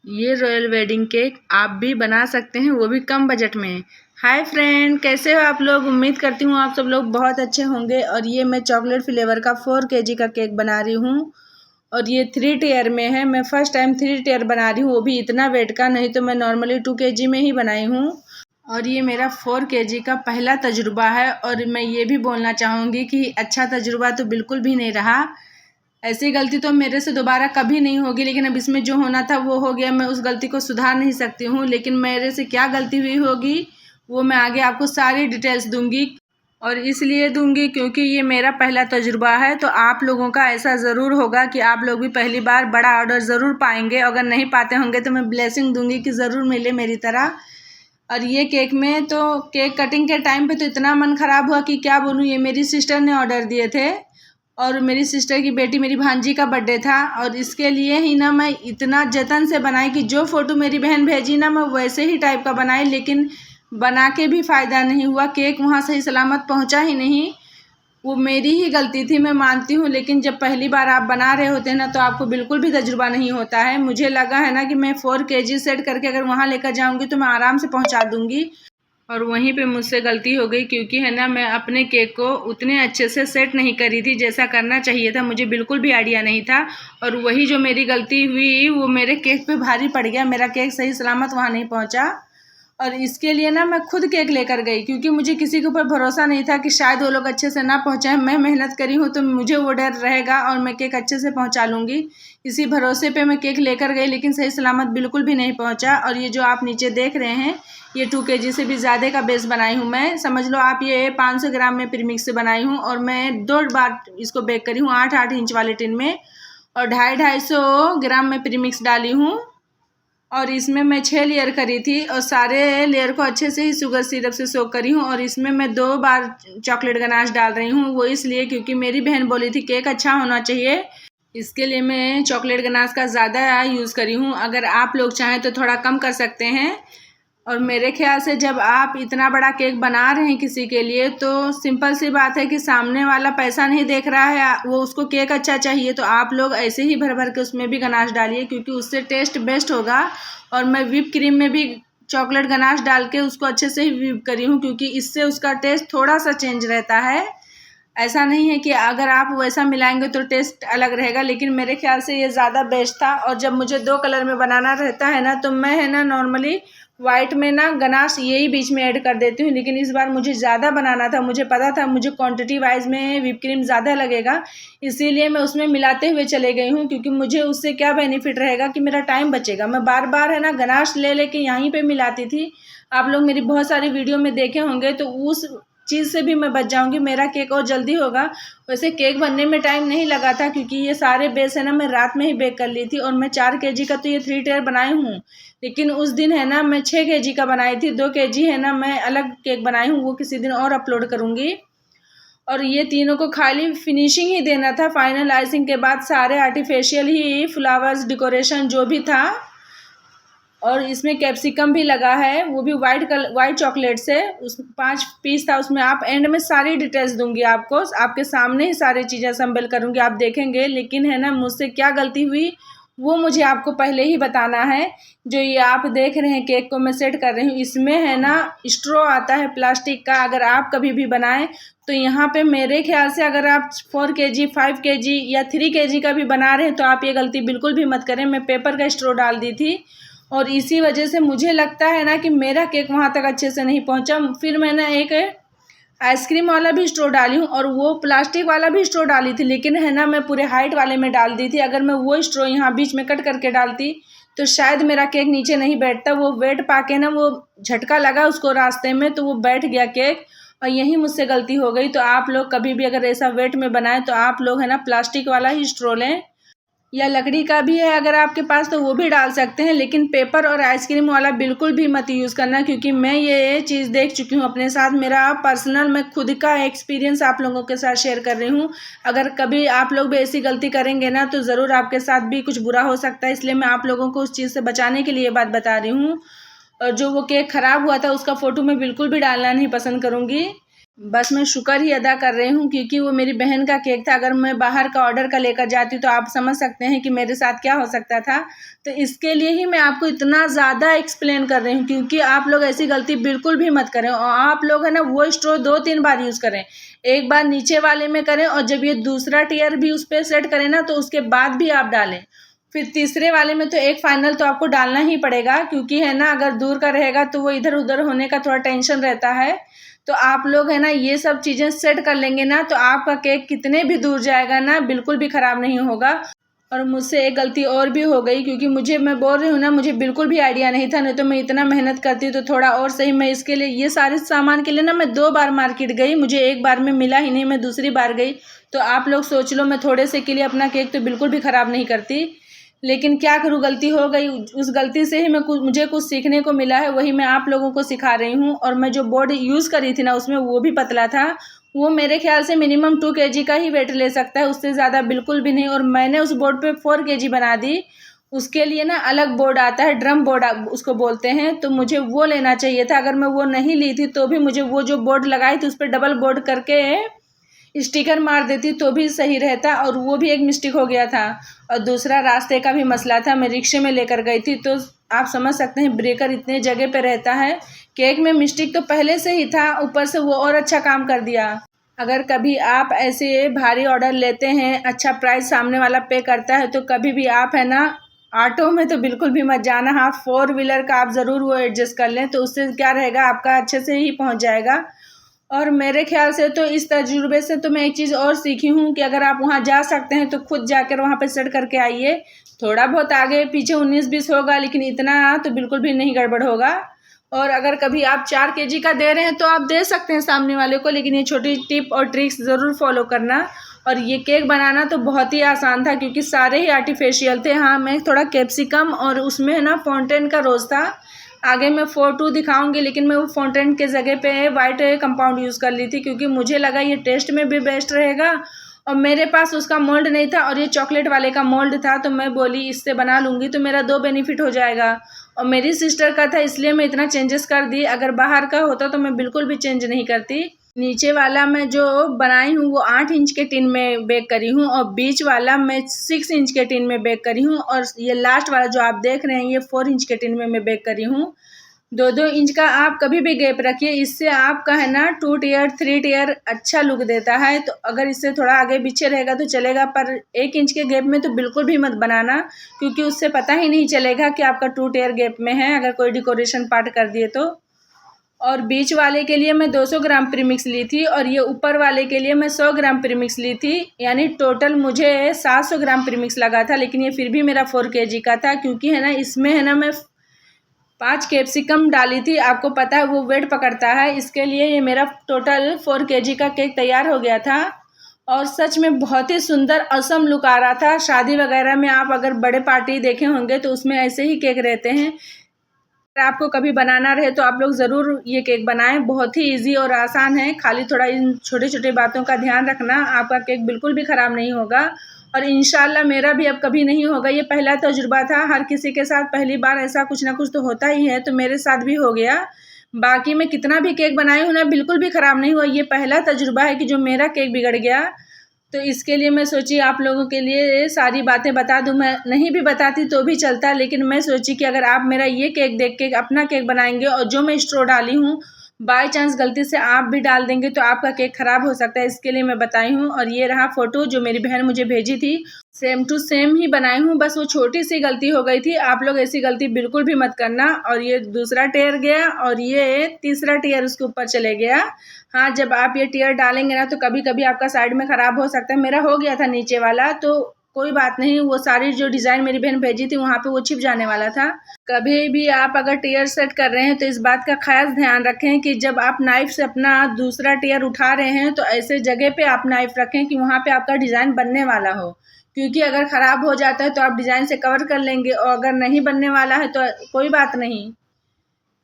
ये royal wedding cake आप भी बना सकते हैं, वो भी कम बजट में। हाय फ्रेंड, कैसे हो आप लोग। उम्मीद करती हूँ आप सब लोग बहुत अच्छे होंगे। और ये मैं चॉकलेट फ्लेवर का 4 केजी का केक बना रही हूँ और ये 3 टियर में है। मैं फर्स्ट टाइम 3 टियर बना रही हूँ, वो भी इतना वेट का। नहीं तो मैं नॉर्मली 2 केजी में ही बनाई हूँ। और ये मेरा 4 केजी का पहला तजुर्बा है। और मैं ये भी बोलना चाहूँगी कि अच्छा तजुर्बा तो बिल्कुल भी नहीं रहा। ऐसी गलती तो मेरे से दोबारा कभी नहीं होगी, लेकिन अब इसमें जो होना था वो हो गया। मैं उस गलती को सुधार नहीं सकती हूँ, लेकिन मेरे से क्या गलती हुई होगी वो मैं आगे आपको सारी डिटेल्स दूंगी। और इसलिए दूंगी क्योंकि ये मेरा पहला तजुर्बा है। तो आप लोगों का ऐसा ज़रूर होगा कि आप लोग भी पहली बार बड़ा ऑर्डर ज़रूर पाएंगे। अगर नहीं पाते होंगे तो मैं ब्लेसिंग दूंगी कि ज़रूर मिले मेरी तरह। और ये केक में तो केक कटिंग के टाइम पे तो इतना मन ख़राब हुआ कि क्या बोलूँ। ये मेरी सिस्टर ने ऑर्डर दिए थे और मेरी सिस्टर की बेटी, मेरी भांजी का बर्थडे था। और इसके लिए ही ना मैं इतना जतन से बनाई कि जो फ़ोटो मेरी बहन भेजी ना मैं वैसे ही टाइप का बनाई, लेकिन बना के भी फ़ायदा नहीं हुआ। केक वहाँ सही सलामत पहुँचा ही नहीं। वो मेरी ही गलती थी, मैं मानती हूँ। लेकिन जब पहली बार आप बना रहे होते हैं ना तो आपको बिल्कुल भी तजुर्बा नहीं होता है। मुझे लगा है ना कि मैं 4 केजी सेट करके अगर वहाँ लेकर जाऊँगी तो मैं आराम से पहुँचा दूँगी। और वहीं पे मुझसे गलती हो गई क्योंकि है ना मैं अपने केक को उतने अच्छे से सेट नहीं करी थी जैसा करना चाहिए था। मुझे बिल्कुल भी आइडिया नहीं था। और वही जो मेरी गलती हुई वो मेरे केक पे भारी पड़ गया। मेरा केक सही सलामत वहाँ नहीं पहुँचा। और इसके लिए ना मैं खुद केक लेकर गई क्योंकि मुझे किसी के ऊपर भरोसा नहीं था कि शायद वो लोग अच्छे से ना पहुँचाएं। मैं मेहनत करी हूँ तो मुझे वो डर रहेगा और मैं केक अच्छे से पहुँचा लूँगी। इसी भरोसे पे मैं केक लेकर गई, लेकिन सही सलामत बिल्कुल भी नहीं पहुँचा। और ये जो आप नीचे देख रहे हैं ये 2 केजी से भी ज़्यादा का बेस बनाई हूँ मैं। समझ लो आप ये 500 ग्राम में प्रीमिक्स से बनाई हूँ। और मैं 2 बार इसको बेक करी हूँ 8-8 इंच वाले टिन में। और 250-250 ग्राम में प्रीमिक्स डाली हूँ। और इसमें मैं 6 लेयर करी थी और सारे लेयर को अच्छे से ही शुगर सिरप से सोक करी हूँ। और इसमें मैं 2 बार चॉकलेट गनाश डाल रही हूँ। वो इसलिए क्योंकि मेरी बहन बोली थी केक अच्छा होना चाहिए, इसके लिए मैं चॉकलेट गनाश का ज़्यादा यूज़ करी हूँ। अगर आप लोग चाहें तो थोड़ा कम कर सकते हैं। और मेरे ख्याल से जब आप इतना बड़ा केक बना रहे हैं किसी के लिए तो सिंपल सी बात है कि सामने वाला पैसा नहीं देख रहा है, वो उसको केक अच्छा चाहिए। तो आप लोग ऐसे ही भर भर के उसमें भी गनाश डालिए क्योंकि उससे टेस्ट बेस्ट होगा। और मैं व्हिप क्रीम में भी चॉकलेट गनाश डाल के उसको अच्छे से ही व्हिप करी हूँ क्योंकि इससे उसका टेस्ट थोड़ा सा चेंज रहता है। ऐसा नहीं है कि अगर आप वैसा मिलाएंगे तो टेस्ट अलग रहेगा, लेकिन मेरे ख्याल से ये ज़्यादा बेस्ट था। और जब मुझे 2 कलर में बनाना रहता है ना तो मैं है ना नॉर्मली वाइट में ना गनाश यही बीच में ऐड कर देती हूँ। लेकिन इस बार मुझे ज़्यादा बनाना था, मुझे पता था मुझे क्वांटिटी वाइज में व्हिप क्रीम ज़्यादा लगेगा, इसीलिए मैं उसमें मिलाते हुए चले गई हूँ। क्योंकि मुझे उससे क्या बेनिफिट रहेगा कि मेरा टाइम बचेगा। मैं बार बार है ना गनाश ले लेके यहीं पे मिलाती थी। आप लोग मेरी बहुत सारी वीडियो में देखे होंगे तो उस चीज़ से भी मैं बच जाऊंगी, मेरा केक और जल्दी होगा। वैसे केक बनने में टाइम नहीं लगा था क्योंकि ये सारे बेस है ना मैं रात में ही बेक कर ली थी। और मैं 4 केजी का तो ये 3 टियर बनाई हूँ, लेकिन उस दिन है ना मैं 6 केजी का बनाई थी। 2 केजी है ना मैं अलग केक बनाई हूँ, वो किसी दिन और अपलोड करूँगी। और ये तीनों को खाली फिनिशिंग ही देना था। फाइनल आइसिंग के बाद सारे आर्टिफिशियल ही फ्लावर्स डेकोरेशन जो भी था। और इसमें कैप्सिकम भी लगा है, वो भी वाइट चॉकलेट से। उस 5 पीस था उसमें। आप एंड में सारी डिटेल्स दूंगी आपको, आपके सामने ही सारी चीज़ें असेंबल करूंगी, आप देखेंगे। लेकिन है ना मुझसे क्या गलती हुई वो मुझे आपको पहले ही बताना है। जो ये आप देख रहे हैं केक को मैं सेट कर रही हूँ, इसमें है ना स्ट्रॉ आता है प्लास्टिक का। अगर आप कभी भी बनाएं तो यहाँ पे मेरे ख्याल से अगर आप 4 केजी 5 केजी या 3 केजी का भी बना रहे हैं तो आप ये गलती बिल्कुल भी मत करें। मैं पेपर का स्ट्रॉ डाल दी थी और इसी वजह से मुझे लगता है ना कि मेरा केक वहाँ तक अच्छे से नहीं पहुँचा। फिर मैंने एक आइसक्रीम वाला भी स्ट्रॉ डाली हूँ और वो प्लास्टिक वाला भी स्ट्रॉ डाली थी, लेकिन है ना मैं पूरे हाइट वाले में डाल दी थी। अगर मैं वो स्ट्रॉ यहाँ बीच में कट करके डालती तो शायद मेरा केक नीचे नहीं बैठता। वो वेट पाके ना वो झटका लगा उसको रास्ते में तो वो बैठ गया केक, और यही मुझसे गलती हो गई। तो आप लोग कभी भी अगर ऐसा वेट में बनाएं तो आप लोग है ना प्लास्टिक वाला ही स्ट्रॉ लें, या लकड़ी का भी है अगर आपके पास तो वो भी डाल सकते हैं। लेकिन पेपर और आइसक्रीम वाला बिल्कुल भी मत यूज़ करना क्योंकि मैं ये चीज़ देख चुकी हूँ अपने साथ। मेरा पर्सनल मैं खुद का एक्सपीरियंस आप लोगों के साथ शेयर कर रही हूँ। अगर कभी आप लोग भी ऐसी गलती करेंगे ना तो ज़रूर आपके साथ भी कुछ बुरा हो सकता है, इसलिए मैं आप लोगों को उस चीज़ से बचाने के लिए बात बता रही हूँ। और जो वो केक ख़राब हुआ था उसका फ़ोटो मैं बिल्कुल भी डालना नहीं पसंद करूँगी। बस मैं शुक्र ही अदा कर रही हूँ क्योंकि वो मेरी बहन का केक था। अगर मैं बाहर का ऑर्डर का लेकर जाती तो आप समझ सकते हैं कि मेरे साथ क्या हो सकता था। तो इसके लिए ही मैं आपको इतना ज़्यादा एक्सप्लेन कर रही हूँ क्योंकि आप लोग ऐसी गलती बिल्कुल भी मत करें। और आप लोग है ना वो स्ट्रो 2-3 बार यूज़ करें। एक बार नीचे वाले में करें और जब ये दूसरा टियर भी उस पर सेट करें ना तो उसके बाद भी आप डालें। फिर तीसरे वाले में तो एक फाइनल तो आपको डालना ही पड़ेगा क्योंकि है ना अगर दूर का रहेगा तो वो इधर उधर होने का थोड़ा टेंशन रहता है। तो आप लोग है ना ये सब चीज़ें सेट कर लेंगे ना तो आपका केक कितने भी दूर जाएगा ना बिल्कुल भी ख़राब नहीं होगा। और मुझसे एक गलती और भी हो गई क्योंकि मैं बोल रही हूँ ना मुझे बिल्कुल भी आइडिया नहीं था, नहीं तो मैं इतना मेहनत करती तो थोड़ा और सही। मैं इसके लिए ये सारे सामान के लिए ना मैं 2 बार मार्केट गई, मुझे एक बार में मिला ही नहीं, मैं दूसरी बार गई। तो आप लोग सोच लो मैं थोड़े से के लिए अपना केक तो बिल्कुल भी ख़राब नहीं करती। लेकिन क्या करूँ गलती हो गई, उस गलती से ही मुझे कुछ सीखने को मिला है, वही मैं आप लोगों को सिखा रही हूँ। और मैं जो बोर्ड यूज़ करी थी ना उसमें वो भी पतला था, वो मेरे ख्याल से मिनिमम 2 kg का ही वेट ले सकता है, उससे ज़्यादा बिल्कुल भी नहीं। और मैंने उस बोर्ड पे 4 kg बना दी। उसके लिए ना अलग बोर्ड आता है, ड्रम बोर्ड उसको बोलते हैं, तो मुझे वो लेना चाहिए था। अगर मैं वो नहीं ली थी तो भी मुझे वो जो बोर्ड लगाई थी उस पर डबल बोर्ड करके स्टिकर मार देती तो भी सही रहता, और वो भी एक मिस्टेक हो गया था। और दूसरा रास्ते का भी मसला था, मैं रिक्शे में लेकर गई थी तो आप समझ सकते हैं ब्रेकर इतने जगह पे रहता है। केक में मिस्टेक तो पहले से ही था, ऊपर से वो और अच्छा काम कर दिया। अगर कभी आप ऐसे भारी ऑर्डर लेते हैं, अच्छा प्राइस सामने वाला पे करता है, तो कभी भी आप है ना ऑटो में तो बिल्कुल भी मत जाना। हाँ, 4 व्हीलर का आप ज़रूर वो एडजस्ट कर लें, तो उससे क्या रहेगा आपका अच्छे से ही पहुंच जाएगा। और मेरे ख्याल से तो इस तजुर्बे से तो मैं एक चीज़ और सीखी हूँ कि अगर आप वहाँ जा सकते हैं तो खुद जाकर वहाँ पे सेट करके आइए। थोड़ा बहुत आगे पीछे 19-20 होगा, लेकिन इतना तो बिल्कुल भी नहीं गड़बड़ होगा। और अगर कभी आप 4 kg का दे रहे हैं तो आप दे सकते हैं सामने वाले को, लेकिन ये छोटी टिप और ट्रिक्स ज़रूर फॉलो करना। और ये केक बनाना तो बहुत ही आसान था क्योंकि सारे ही आर्टिफिशियल थे। हाँ, मैं थोड़ा कैप्सिकम और उसमें है ना फाउंटेन का रोज़ था। आगे मैं फ़ोटो दिखाऊंगी, लेकिन मैं वो फाउंटेन के जगह पे वाइट कंपाउंड यूज़ कर ली थी क्योंकि मुझे लगा ये टेस्ट में भी बेस्ट रहेगा। और मेरे पास उसका मोल्ड नहीं था और ये चॉकलेट वाले का मोल्ड था, तो मैं बोली इससे बना लूँगी तो मेरा 2 बेनिफिट हो जाएगा। और मेरी सिस्टर का था इसलिए मैं इतना चेंजेस कर दी, अगर बाहर का होता तो मैं बिल्कुल भी चेंज नहीं करती। नीचे वाला मैं जो बनाई हूँ वो 8 इंच के टिन में बेक करी हूँ और बीच वाला मैं 6 इंच के टिन में बेक करी हूँ, और ये लास्ट वाला जो आप देख रहे हैं ये 4 इंच के टिन में मैं बेक करी हूँ। 2-2 इंच का आप कभी भी गैप रखिए, इससे आपका है ना 2 टियर 3 टियर अच्छा लुक देता है। तो अगर इससे थोड़ा आगे पीछे रहेगा तो चलेगा, पर 1 इंच के गैप में तो बिल्कुल भी मत बनाना क्योंकि उससे पता ही नहीं चलेगा कि आपका 2 टियर गैप में है अगर कोई डेकोरेशन पार्ट कर दिए तो। और बीच वाले के लिए मैं 200 ग्राम प्रीमिक्स ली थी और ये ऊपर वाले के लिए मैं 100 ग्राम प्रीमिक्स ली थी, यानी टोटल मुझे 700 ग्राम प्रीमिक्स लगा था। लेकिन ये फिर भी मेरा 4 kg का था क्योंकि है ना इसमें है ना मैं 5 कैप्सिकम डाली थी, आपको पता है वो वेट पकड़ता है, इसके लिए ये मेरा टोटल 4 kg का केक तैयार हो गया था। और सच में बहुत ही सुंदर असम लुक आ रहा था। शादी वगैरह में आप अगर बड़े पार्टी देखे होंगे तो उसमें ऐसे ही केक रहते हैं। अगर आपको कभी बनाना रहे तो आप लोग ज़रूर ये केक बनाएं, बहुत ही इजी और आसान है। खाली थोड़ा इन छोटे छोटे बातों का ध्यान रखना, आपका केक बिल्कुल भी ख़राब नहीं होगा। और इंशाल्लाह मेरा भी अब कभी नहीं होगा, ये पहला तजुर्बा था। हर किसी के साथ पहली बार ऐसा कुछ ना कुछ तो होता ही है, तो मेरे साथ भी हो गया। बाकी मैं कितना भी केक बनाई हूँ ना बिल्कुल भी ख़राब नहीं हुआ, ये पहला तजुर्बा है कि जो मेरा केक बिगड़ गया। तो इसके लिए मैं सोची आप लोगों के लिए सारी बातें बता दूं। मैं नहीं भी बताती तो भी चलता, लेकिन मैं सोची कि अगर आप मेरा ये केक देख के अपना केक बनाएंगे और जो मैं स्ट्रो डाली हूँ बाय चांस गलती से आप भी डाल देंगे तो आपका केक ख़राब हो सकता है, इसके लिए मैं बताई हूँ। और ये रहा फ़ोटो जो मेरी बहन मुझे भेजी थी, सेम टू सेम ही बनाई हूँ, बस वो छोटी सी गलती हो गई थी। आप लोग ऐसी गलती बिल्कुल भी मत करना। और ये दूसरा टेयर गया और ये तीसरा टेयर उसके ऊपर चले गया। हाँ, जब आप ये टियर डालेंगे ना तो कभी कभी आपका साइड में ख़राब हो सकता है। मेरा हो गया था नीचे वाला, तो कोई बात नहीं, वो सारी जो डिज़ाइन मेरी बहन भेजी थी वहाँ पे वो छिप जाने वाला था। कभी भी आप अगर टियर सेट कर रहे हैं तो इस बात का खास ध्यान रखें कि जब आप नाइफ से अपना दूसरा टियर उठा रहे हैं तो ऐसे जगह पे आप नाइफ रखें कि वहाँ पे आपका डिज़ाइन बनने वाला हो, क्योंकि अगर ख़राब हो जाता है तो आप डिज़ाइन से कवर कर लेंगे, और अगर नहीं बनने वाला है तो कोई बात नहीं,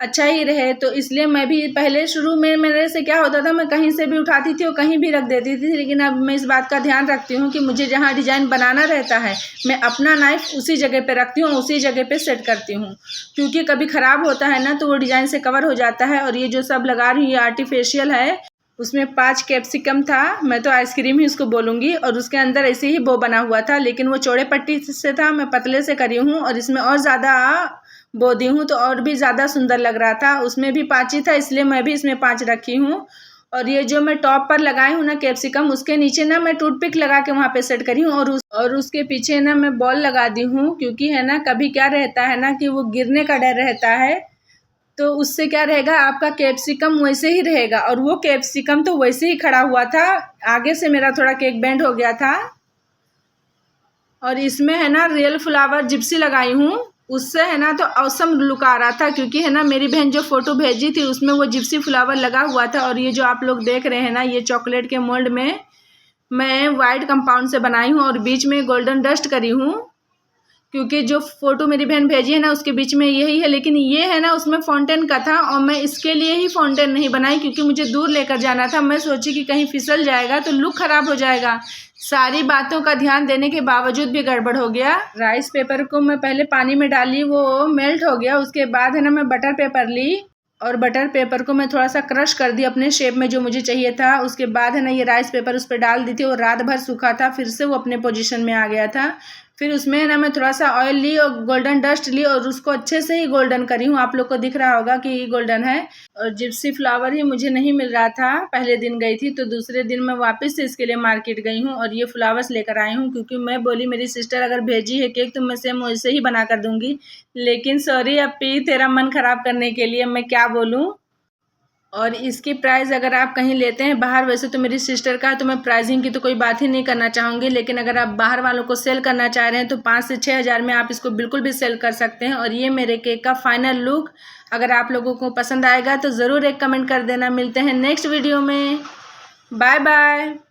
अच्छा ही रहे। तो इसलिए मैं भी पहले शुरू में मेरे से क्या होता था, मैं कहीं से भी उठाती थी और कहीं भी रख देती थी, लेकिन अब मैं इस बात का ध्यान रखती हूँ कि मुझे जहाँ डिज़ाइन बनाना रहता है मैं अपना नाइफ उसी जगह पे रखती हूँ, उसी जगह पे सेट करती हूँ, क्योंकि कभी ख़राब होता है ना तो वो डिज़ाइन से कवर हो जाता है। और ये जो सब लगा रही हूँ ये आर्टिफिशियल है, उसमें 5 कैप्सिकम था, मैं तो आइसक्रीम ही उसको बोलूँगी, और उसके अंदर ऐसे ही बो बना हुआ था, लेकिन वो चौड़े पट्टी से था, मैं पतले से करी हूँ और इसमें और ज़्यादा बो दी हूँ तो और भी ज़्यादा सुंदर लग रहा था। उसमें भी 5 ही था, इसलिए मैं भी इसमें 5 रखी हूँ। और ये जो मैं टॉप पर लगाई हूँ ना कैप्सिकम, उसके नीचे ना मैं टूथपिक लगा के वहाँ पे सेट करी हूँ और उसके पीछे ना मैं बॉल लगा दी हूँ, क्योंकि है ना कभी क्या रहता है ना कि वो गिरने का डर रहता है, तो उससे क्या रहेगा, आपका कैप्सिकम वैसे ही रहेगा। और वो कैप्सिकम तो वैसे ही खड़ा हुआ था, आगे से मेरा थोड़ा केक बेंड हो गया था। और इसमें है ना रियल फ्लावर जिप्सी लगाई हूँ, उससे है ना तो औसम लुक आ रहा था, क्योंकि है ना मेरी बहन जो फोटो भेजी थी उसमें वो जिप्सी फ्लावर लगा हुआ था। और ये जो आप लोग देख रहे हैं ना, ये चॉकलेट के मोल्ड में मैं वाइट कंपाउंड से बनाई हूँ और बीच में गोल्डन डस्ट करी हूँ, क्योंकि जो फोटो मेरी बहन भेजी है ना उसके बीच में यही है, लेकिन ये है ना उसमें फाउंटेन का था और मैं इसके लिए ही फाउंटेन नहीं बनाई, क्योंकि मुझे दूर लेकर जाना था। मैं सोची कि कहीं फिसल जाएगा तो लुक खराब हो जाएगा। सारी बातों का ध्यान देने के बावजूद भी गड़बड़ हो गया। राइस पेपर को मैं पहले पानी में डाली, वो मेल्ट हो गया। उसके बाद है ना मैं बटर पेपर ली और बटर पेपर को मैं थोड़ा सा क्रश कर दी अपने शेप में जो मुझे चाहिए था। उसके बाद है ना ये राइस पेपर उस पर डाल दी थी और रात भर सूखा था, फिर से वो अपने पोजीशन में आ गया था। फिर उसमें है ना मैं थोड़ा सा ऑयल ली और गोल्डन डस्ट ली और उसको अच्छे से ही गोल्डन करी हूँ। आप लोग को दिख रहा होगा कि गोल्डन है। और जिप्सी फ्लावर ही मुझे नहीं मिल रहा था, पहले दिन गई थी, तो दूसरे दिन मैं वापस से इसके लिए मार्केट गई हूँ और ये फ्लावर्स लेकर आई हूँ, क्योंकि मैं बोली मेरी सिस्टर अगर भेजी है केक तो मैं सेम वैसे ही बना कर दूंगी। लेकिन सॉरी अपी, तेरा मन खराब करने के लिए मैं क्या बोलूँ। और इसकी प्राइस अगर आप कहीं लेते हैं बाहर, वैसे तो मेरी सिस्टर का है तो मैं प्राइसिंग की तो कोई बात ही नहीं करना चाहूँगी, लेकिन अगर आप बाहर वालों को सेल करना चाह रहे हैं तो 5 से 6 हज़ार में आप इसको बिल्कुल भी सेल कर सकते हैं। और ये मेरे केक का फाइनल लुक, अगर आप लोगों को पसंद आएगा तो ज़रूर एक कमेंट कर देना। मिलते हैं नेक्स्ट वीडियो में, बाय बाय।